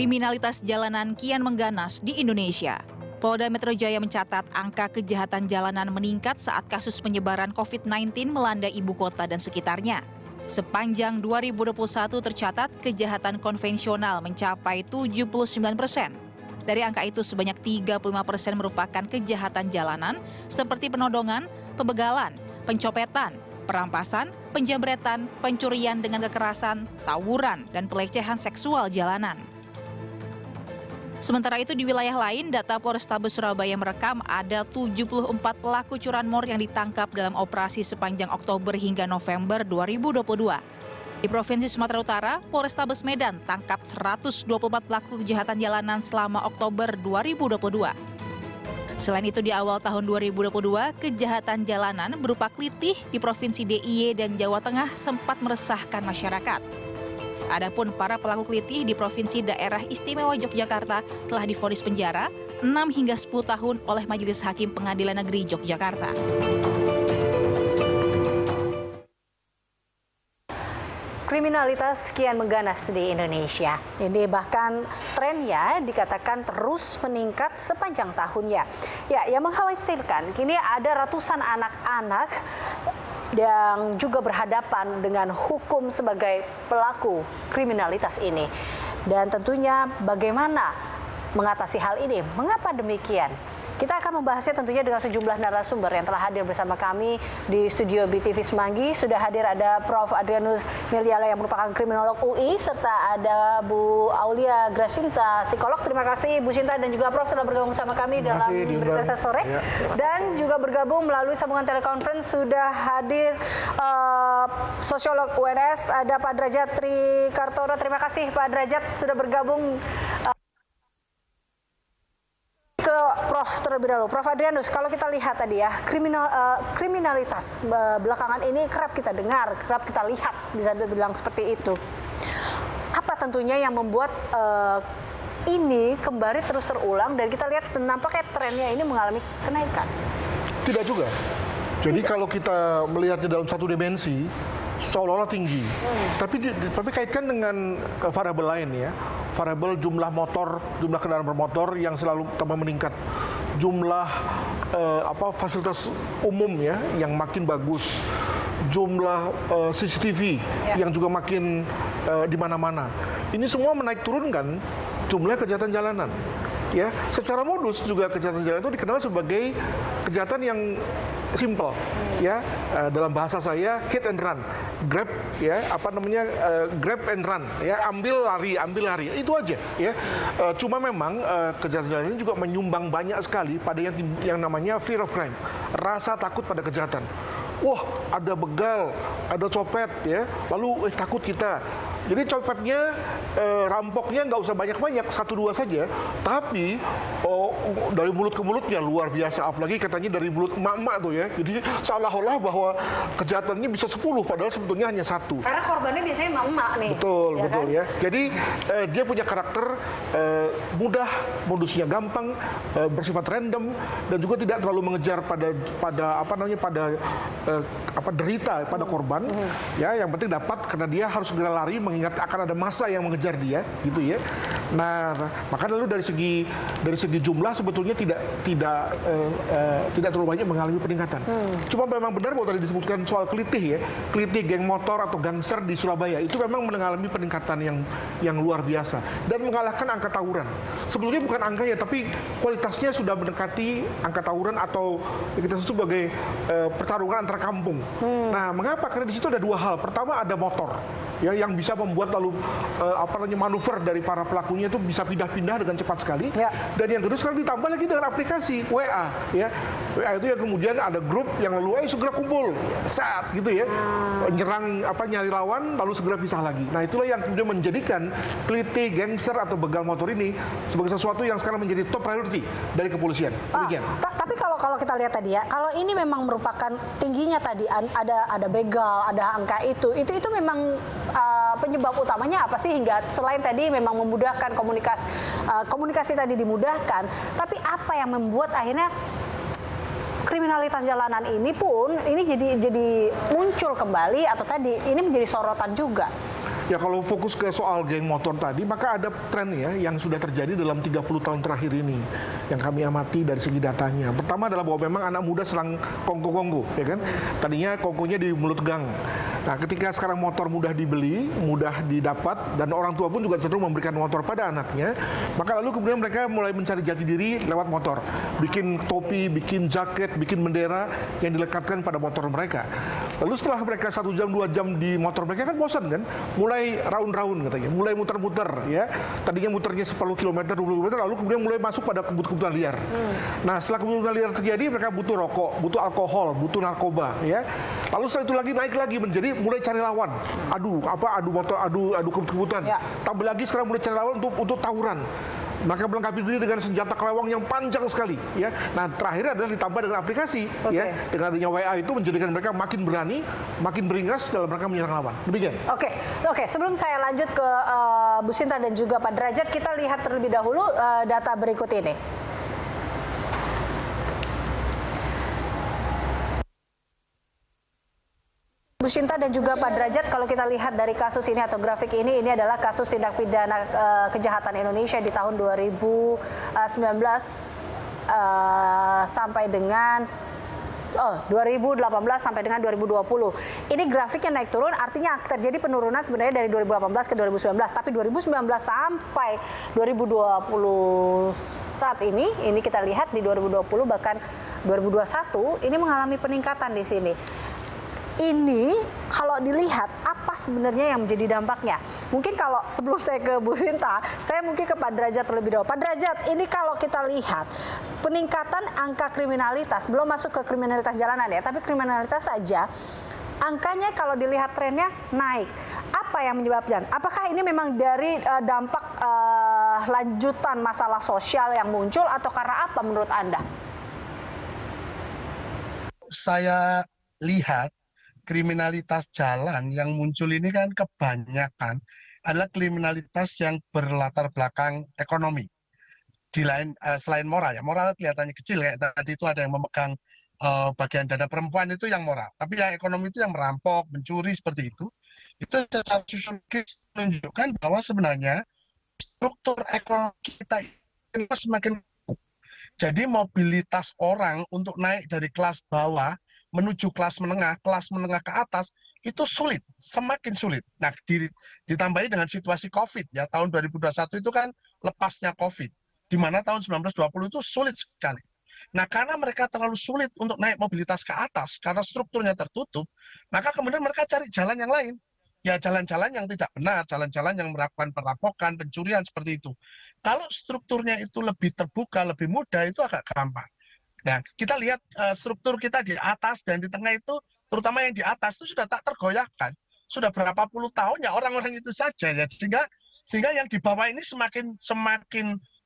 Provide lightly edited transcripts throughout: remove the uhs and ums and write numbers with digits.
Kriminalitas jalanan kian mengganas di Indonesia. Polda Metro Jaya mencatat angka kejahatan jalanan meningkat saat kasus penyebaran COVID-19 melanda ibu kota dan sekitarnya. Sepanjang 2021 tercatat kejahatan konvensional mencapai 79%. Dari angka itu sebanyak 35% merupakan kejahatan jalanan seperti penodongan, pembegalan, pencopetan, perampasan, penjambretan, pencurian dengan kekerasan, tawuran, dan pelecehan seksual jalanan. Sementara itu di wilayah lain, data Polrestabes Surabaya merekam ada 74 pelaku curanmor yang ditangkap dalam operasi sepanjang Oktober hingga November 2022. Di Provinsi Sumatera Utara, Polrestabes Medan tangkap 124 pelaku kejahatan jalanan selama Oktober 2022. Selain itu di awal tahun 2022, kejahatan jalanan berupa klitih di Provinsi DIY dan Jawa Tengah sempat meresahkan masyarakat. Adapun para pelaku klitih di Provinsi Daerah Istimewa Yogyakarta telah divonis penjara 6 hingga 10 tahun oleh Majelis Hakim Pengadilan Negeri Yogyakarta. Kriminalitas kian mengganas di Indonesia. Ini bahkan trennya dikatakan terus meningkat sepanjang tahunnya. Ya, yang mengkhawatirkan kini ada ratusan anak-anak yang juga berhadapan dengan hukum sebagai pelaku kriminalitas ini. Dan tentunya bagaimana mengatasi hal ini? Mengapa demikian? Kita akan membahasnya tentunya dengan sejumlah narasumber yang telah hadir bersama kami di studio BTV Semanggi. Sudah hadir ada Prof. Adrianus Meliala yang merupakan kriminolog UI, serta ada Bu Aulia Grasinta, psikolog. Terima kasih Bu Sinta dan juga Prof telah bergabung bersama kami dalam Berita Sore. Ya. Dan juga bergabung melalui sambungan telekonferensi sudah hadir sosiolog UNS, ada Pak Derajat Trikartono. Terima kasih Pak Derajat sudah bergabung. Ke Prof terlebih dahulu. Prof Adrianus, kalau kita lihat tadi ya, kriminalitas belakangan ini kerap kita dengar, kerap kita lihat, bisa dibilang seperti itu. Apa tentunya yang membuat ini kembali terus terulang dan kita lihat nampaknya trennya ini mengalami kenaikan? Tidak juga. Jadi kalau kita melihatnya dalam satu dimensi, seolah-olah tinggi. Tapi kaitkan dengan variabel lain ya. Variabel jumlah motor, jumlah kendaraan bermotor yang selalu tambah meningkat. Jumlah fasilitas umum ya yang makin bagus. Jumlah CCTV yang juga makin di mana-mana. Ini semua menaik turunkan jumlah kejahatan jalanan. Ya, secara modus juga kejahatan jalanan itu dikenal sebagai kejahatan yang simple, ya, dalam bahasa saya hit and run, grab, ya, grab and run, ya, ambil lari, itu aja, ya. Cuma memang kejahatan jalanan ini juga menyumbang banyak sekali pada yang namanya fear of crime, rasa takut pada kejahatan. Wah, ada begal, ada copet, ya, lalu takut kita. Jadi copetnya, rampoknya nggak usah banyak-banyak, 1-2 saja. Tapi dari mulut ke mulutnya luar biasa. Apalagi katanya dari mulut emak-emak tuh ya. Jadi seolah-olah bahwa kejahatannya bisa 10, padahal sebetulnya hanya 1. Karena korbannya biasanya emak-emak nih. Betul, ya betul kan? ya. Jadi dia punya karakter mudah, modusnya gampang, bersifat random, dan juga tidak terlalu mengejar pada derita pada korban. Ya, yang penting dapat karena dia harus segera lari mengingat akan ada massa yang mengejar dia, gitu ya. Nah, maka lalu dari segi jumlah sebetulnya tidak terlalu banyak mengalami peningkatan. Cuma memang benar bahwa tadi disebutkan soal klitih ya, klitih geng motor atau gangster di Surabaya itu memang mengalami peningkatan yang luar biasa dan mengalahkan angka tawuran. Sebetulnya bukan angkanya, tapi kualitasnya sudah mendekati angka tawuran atau yang kita sebut sebagai pertarungan antar kampung. Nah, mengapa? Karena di situ ada 2 hal. Pertama ada motor, ya, yang bisa membuat lalu manuver dari para pelakunya itu bisa pindah-pindah dengan cepat sekali. Ya. Dan yang kedua sekarang ditambah lagi dengan aplikasi WA, ya. WA itu yang kemudian ada grup yang lalu segera kumpul, saat gitu ya, nyari lawan lalu segera pisah lagi. Nah, itulah yang kemudian menjadikan klitih, gangster atau begal motor ini sebagai sesuatu yang sekarang menjadi top priority dari kepolisian. Tapi kalau kita lihat tadi ya, kalau ini memang merupakan tingginya tadi ada begal, ada angka itu memang penyebab utamanya apa sih hingga selain tadi memang memudahkan komunikasi tadi dimudahkan, tapi apa yang membuat akhirnya kriminalitas jalanan ini jadi muncul kembali atau tadi ini menjadi sorotan juga? Ya kalau fokus ke soal geng motor tadi, maka ada tren ya yang sudah terjadi dalam 30 tahun terakhir ini yang kami amati dari segi datanya. Pertama adalah bahwa memang anak muda serang kongko-kongko, ya kan? Tadinya kongkonya di mulut gang. Nah, ketika sekarang motor mudah dibeli, mudah didapat, dan orang tua pun juga cenderung memberikan motor pada anaknya, maka lalu kemudian mereka mulai mencari jati diri lewat motor. Bikin topi, bikin jaket, bikin bendera yang dilekatkan pada motor mereka. Lalu setelah mereka 1 jam, 2 jam di motor mereka kan bosan kan? Mulai round-round katanya, mulai muter-muter ya. Tadinya muternya 10 km, 20 km, lalu kemudian mulai masuk pada kebutuhan liar. Nah, setelah kebutuhan liar terjadi, mereka butuh rokok, butuh alkohol, butuh narkoba ya. Lalu setelah itu lagi naik lagi menjadi mulai cari lawan. Adu motor, adu kebut-kebutan. Ya. Tambah lagi sekarang mulai cari lawan untuk tawuran. Maka melengkapi diri dengan senjata kelewang yang panjang sekali ya. Nah, terakhir adalah ditambah dengan aplikasi ya. Dengan adanya WA itu menjadikan mereka makin berani, makin beringas dalam rangka menyerang lawan. Demikian. Oke. Sebelum saya lanjut ke Bu Sinta dan juga Pak Derajat, kita lihat terlebih dahulu data berikut ini. Bu Sinta dan juga Pak Derajat, kalau kita lihat dari kasus ini atau grafik ini adalah kasus tindak pidana kejahatan Indonesia di tahun 2019 sampai dengan 2018 sampai dengan 2020. Ini grafiknya naik turun, artinya terjadi penurunan sebenarnya dari 2018 ke 2019. Tapi 2019 sampai 2020 saat ini kita lihat di 2020 bahkan 2021 ini mengalami peningkatan di sini. Ini kalau dilihat apa sebenarnya yang menjadi dampaknya? Mungkin kalau sebelum saya ke Bu Sinta, saya mungkin ke Pak Derajat terlebih dahulu. Pak Derajat, ini kalau kita lihat peningkatan angka kriminalitas, belum masuk ke kriminalitas jalanan ya, tapi kriminalitas saja, angkanya kalau dilihat trennya naik. Apa yang menyebabkan? Apakah ini memang dari dampak lanjutan masalah sosial yang muncul atau karena apa menurut Anda? Saya lihat kriminalitas jalan yang muncul ini kan kebanyakan adalah kriminalitas yang berlatar belakang ekonomi. Selain moral ya, moral kelihatannya kecil kayak tadi itu ada yang memegang bagian dada perempuan itu yang moral, tapi yang ekonomi itu yang merampok, mencuri seperti itu secara sosiologis menunjukkan bahwa sebenarnya struktur ekonomi kita ini semakin. Jadi mobilitas orang untuk naik dari kelas bawah menuju kelas menengah ke atas itu sulit, semakin sulit. Nah, ditambahi dengan situasi COVID ya, tahun 2021 itu kan lepasnya COVID, di mana tahun 1920 itu sulit sekali. Nah, karena mereka terlalu sulit untuk naik mobilitas ke atas, karena strukturnya tertutup, maka kemudian mereka cari jalan yang lain. Ya, jalan-jalan yang tidak benar, jalan-jalan yang melakukan perampokan, pencurian, seperti itu. Kalau strukturnya itu lebih terbuka, lebih mudah, itu agak gampang. Nah, kita lihat struktur kita di atas dan di tengah itu, terutama yang di atas itu sudah tak tergoyahkan. Sudah berapa puluh tahun ya orang-orang itu saja ya. Sehingga yang di bawah ini semakin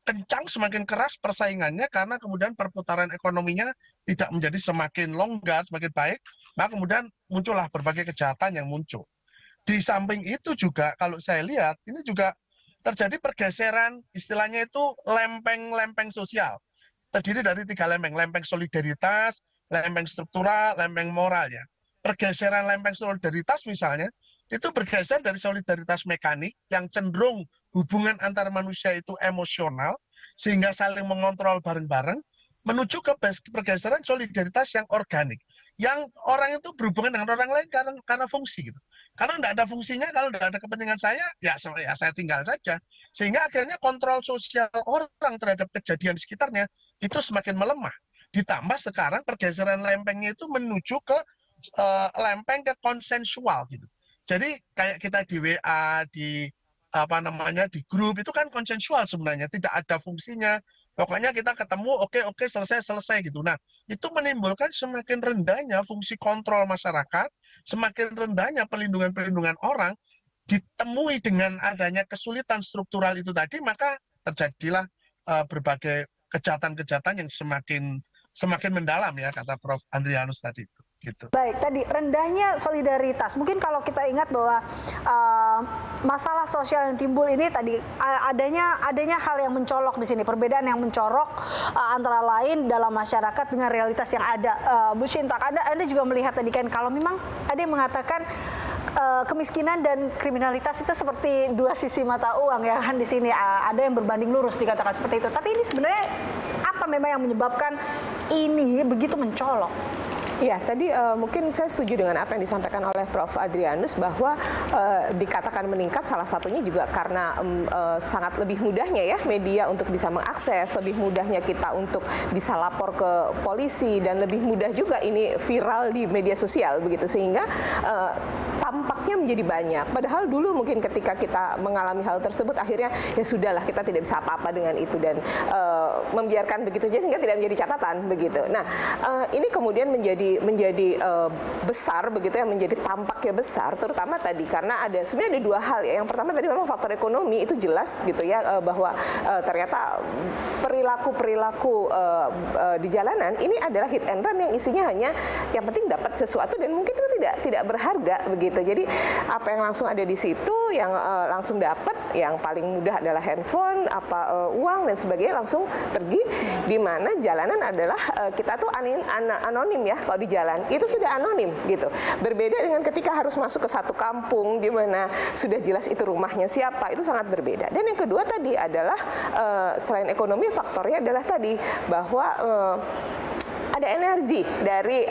kencang, semakin keras persaingannya karena kemudian perputaran ekonominya tidak menjadi semakin longgar, semakin baik. Maka kemudian muncullah berbagai kejahatan yang muncul. Di samping itu juga kalau saya lihat ini juga terjadi pergeseran, istilahnya itu lempeng-lempeng sosial. Terdiri dari 3 lempeng, lempeng solidaritas, lempeng struktural, lempeng moral ya. Pergeseran lempeng solidaritas misalnya, itu bergeser dari solidaritas mekanik yang cenderung hubungan antar manusia itu emosional, sehingga saling mengontrol bareng-bareng, menuju ke pergeseran solidaritas yang organik. Yang orang itu berhubungan dengan orang lain karena fungsi gitu. Karena tidak ada fungsinya, kalau tidak ada kepentingan saya, ya saya tinggal saja. Sehingga akhirnya kontrol sosial orang terhadap kejadian di sekitarnya itu semakin melemah. Ditambah sekarang pergeseran lempengnya itu menuju ke lempeng ke konsensual gitu. Jadi kayak kita di WA, di grup itu kan konsensual sebenarnya, tidak ada fungsinya. Pokoknya kita ketemu, oke, selesai gitu. Nah, itu menimbulkan semakin rendahnya fungsi kontrol masyarakat, semakin rendahnya perlindungan orang, ditemui dengan adanya kesulitan struktural itu tadi, maka terjadilah berbagai kejahatan-kejahatan yang semakin mendalam ya, kata Prof. Andrianus tadi itu. Gitu. Baik, tadi rendahnya solidaritas. Mungkin kalau kita ingat bahwa masalah sosial yang timbul ini tadi adanya hal yang mencolok di sini, perbedaan yang mencorok antara lain dalam masyarakat dengan realitas yang ada. Bu Sinta, Anda juga melihat tadi kan kalau memang ada yang mengatakan kemiskinan dan kriminalitas itu seperti dua sisi mata uang ya kan, di sini ada yang berbanding lurus dikatakan seperti itu. Tapi ini sebenarnya apa memang yang menyebabkan ini begitu mencolok? Ya, tadi mungkin saya setuju dengan apa yang disampaikan oleh Prof. Adrianus bahwa dikatakan meningkat salah satunya juga karena sangat lebih mudahnya ya media untuk bisa mengakses, lebih mudahnya kita untuk bisa lapor ke polisi, dan lebih mudah juga ini viral di media sosial begitu, sehingga tampaknya menjadi banyak. Padahal dulu mungkin ketika kita mengalami hal tersebut akhirnya ya sudahlah, kita tidak bisa apa-apa dengan itu dan membiarkan begitu saja sehingga tidak menjadi catatan begitu. Nah, ini kemudian menjadi besar begitu ya, menjadi tampaknya besar, terutama tadi karena sebenarnya ada dua hal ya. Yang pertama tadi memang faktor ekonomi itu jelas gitu ya, bahwa ternyata perilaku di jalanan ini adalah hit and run yang isinya hanya yang penting dapat sesuatu dan mungkin itu tidak berharga begitu. Jadi apa yang langsung ada di situ, yang langsung dapat, yang paling mudah adalah handphone, uang dan sebagainya langsung pergi. Di mana jalanan adalah kita tuh anonim ya, kalau di jalan itu sudah anonim gitu. Berbeda dengan ketika harus masuk ke satu kampung di mana sudah jelas itu rumahnya siapa, itu sangat berbeda. Dan yang kedua tadi adalah selain ekonomi, faktornya adalah tadi bahwa ada energi dari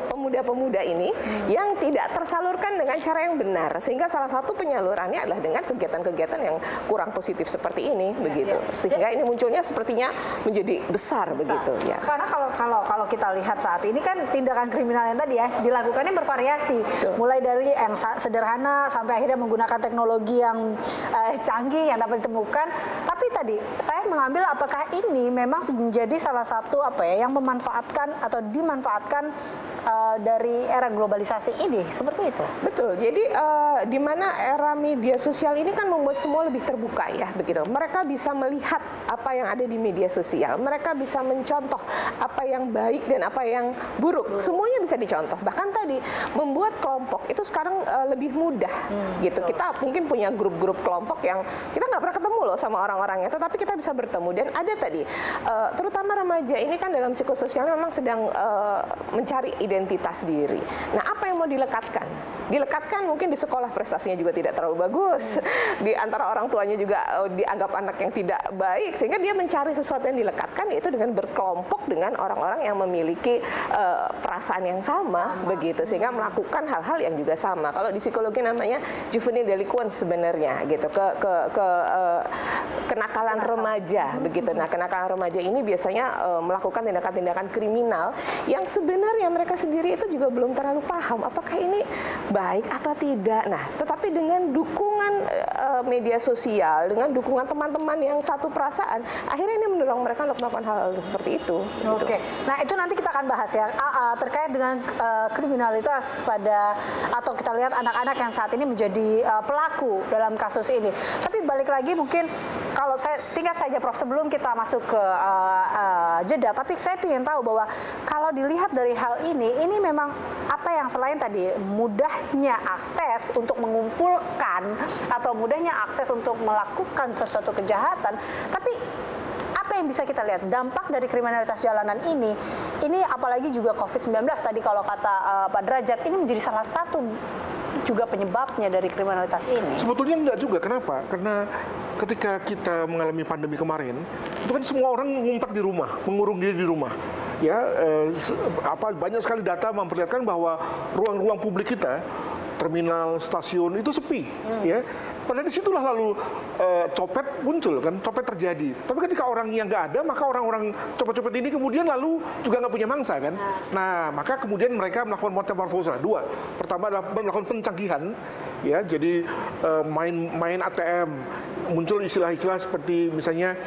pemuda-pemuda ini yang tidak tersalurkan dengan cara yang benar, sehingga salah satu penyalurannya adalah dengan kegiatan-kegiatan yang kurang positif seperti ini begitu, sehingga ini munculnya sepertinya menjadi besar begitu ya. Karena kalau kita lihat saat ini kan tindakan kriminal yang tadi ya dilakukannya bervariasi. Betul. Mulai dari yang sederhana sampai akhirnya menggunakan teknologi yang canggih yang dapat ditemukan. Tapi tadi saya mengambil apakah ini memang menjadi salah satu yang memanfaatkan atau dimanfaatkan dari era globalisasi ini, seperti itu. Betul. Jadi di mana era media sosial ini kan membuat semua lebih terbuka ya, begitu. Mereka bisa melihat apa yang ada di media sosial. Mereka bisa mencontoh apa yang baik dan apa yang buruk. Semuanya bisa dicontoh. Bahkan tadi membuat kelompok itu sekarang lebih mudah, gitu. Kita mungkin punya grup-grup kelompok yang kita nggak pernah ketemu loh sama orang-orangnya, tetapi kita bisa bertemu. Dan ada tadi, terutama remaja ini kan dalam psikososial memang sedang mencari identitas diri. Nah, apa yang mau dilekatkan? Dilekatkan mungkin di sekolah prestasinya juga tidak terlalu bagus, di antara orang tuanya juga dianggap anak yang tidak baik, sehingga dia mencari sesuatu yang dilekatkan, yaitu dengan berkelompok dengan orang-orang yang memiliki perasaan yang sama, begitu, sehingga melakukan hal-hal yang juga sama. Kalau di psikologi namanya juvenile delinquence sebenarnya, gitu, kenakalan remaja, begitu. Nah, kenakalan remaja ini biasanya melakukan tindakan-tindakan kriminal yang sebenarnya mereka sendiri itu juga belum terlalu paham apakah ini baik atau tidak. Nah, tetapi dengan dukungan media sosial, dengan dukungan teman-teman yang satu perasaan, akhirnya ini mendorong mereka untuk melakukan hal seperti itu. Oke. Gitu. Nah, itu nanti kita akan bahas ya terkait dengan kriminalitas atau kita lihat anak-anak yang saat ini menjadi pelaku dalam kasus ini. Tapi balik lagi mungkin kalau saya singkat saja Prof, sebelum kita masuk ke jeda, tapi saya ingin tahu bahwa kalau dilihat dari hal ini memang apa yang selain tadi mudahnya akses untuk mengumpulkan atau mudahnya akses untuk melakukan sesuatu kejahatan, tapi apa yang bisa kita lihat dampak dari kriminalitas jalanan ini apalagi juga COVID-19 tadi kalau kata Pak Derajat, ini menjadi salah satu juga penyebabnya dari kriminalitas ini? Sebetulnya enggak juga. Kenapa? Karena ketika kita mengalami pandemi kemarin, itu kan semua orang ngumpet di rumah, mengurung diri di rumah. Ya, banyak sekali data memperlihatkan bahwa ruang-ruang publik kita, terminal, stasiun itu sepi, ya. Padahal disitulah lalu copet muncul kan, copet terjadi. Tapi ketika orang yang nggak ada, maka orang-orang copet-copet ini kemudian lalu juga nggak punya mangsa kan. Nah, maka kemudian mereka melakukan metamorfosa. Dua, pertama adalah melakukan pencanggihan, ya. Jadi main ATM, muncul istilah-istilah seperti misalnya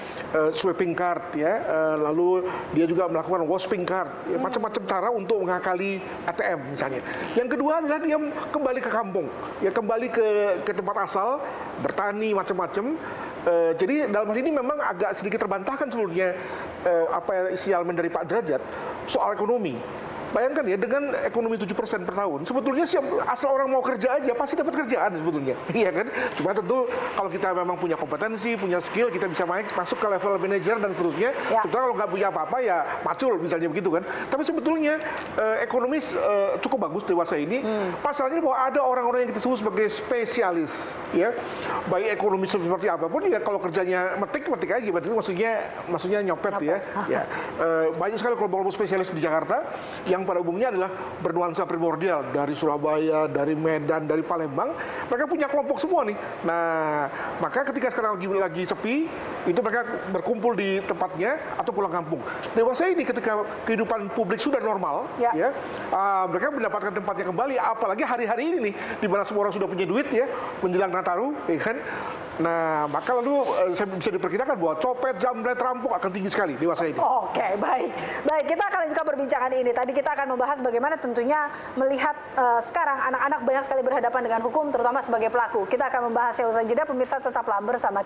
sweeping card, ya. Lalu dia juga melakukan washing card, ya, macam-macam cara untuk mengakali ATM misalnya. Yang kedua adalah dia kembali ke kampung, ya, kembali ke tempat asal, bertani macam-macam. Jadi dalam hal ini memang agak sedikit terbantahkan seluruhnya apa sinyalemen dari Pak Derajat soal ekonomi. bayangkan ya, dengan ekonomi 7% per tahun, sebetulnya asal orang mau kerja aja pasti dapat kerjaan sebetulnya, iya kan? Cuma tentu kalau kita memang punya kompetensi, punya skill, kita bisa masuk ke level manajer dan seterusnya. Sebenarnya kalau nggak punya apa-apa ya macul misalnya begitu kan. Tapi sebetulnya ekonomi cukup bagus dewasa ini. Pasalnya bahwa ada orang-orang yang kita sebut sebagai spesialis, ya, baik ekonomi seperti apapun ya, kalau kerjanya metik aja, berarti maksudnya nyopet ya. Banyak sekali kelompok spesialis di Jakarta yang pada umumnya adalah bernuansa primordial dari Surabaya, dari Medan, dari Palembang. Mereka punya kelompok semua nih. Nah, maka ketika sekarang lagi sepi, itu mereka berkumpul di tempatnya atau pulang kampung. Dewasa ini ketika kehidupan publik sudah normal, mereka mendapatkan tempatnya kembali. Apalagi hari-hari ini nih, di mana semua orang sudah punya duit ya, menjelang Nataru, ya kan? Nah, maka lalu bisa diperkirakan bahwa copet, jambret, rampok akan tinggi sekali dewasa ini. Oke, baik. Kita akan lanjutkan perbincangan ini. Tadi kita akan membahas bagaimana tentunya melihat sekarang anak-anak banyak sekali berhadapan dengan hukum, terutama sebagai pelaku. Kita akan membahasnya usai jeda. Pemirsa tetaplah bersama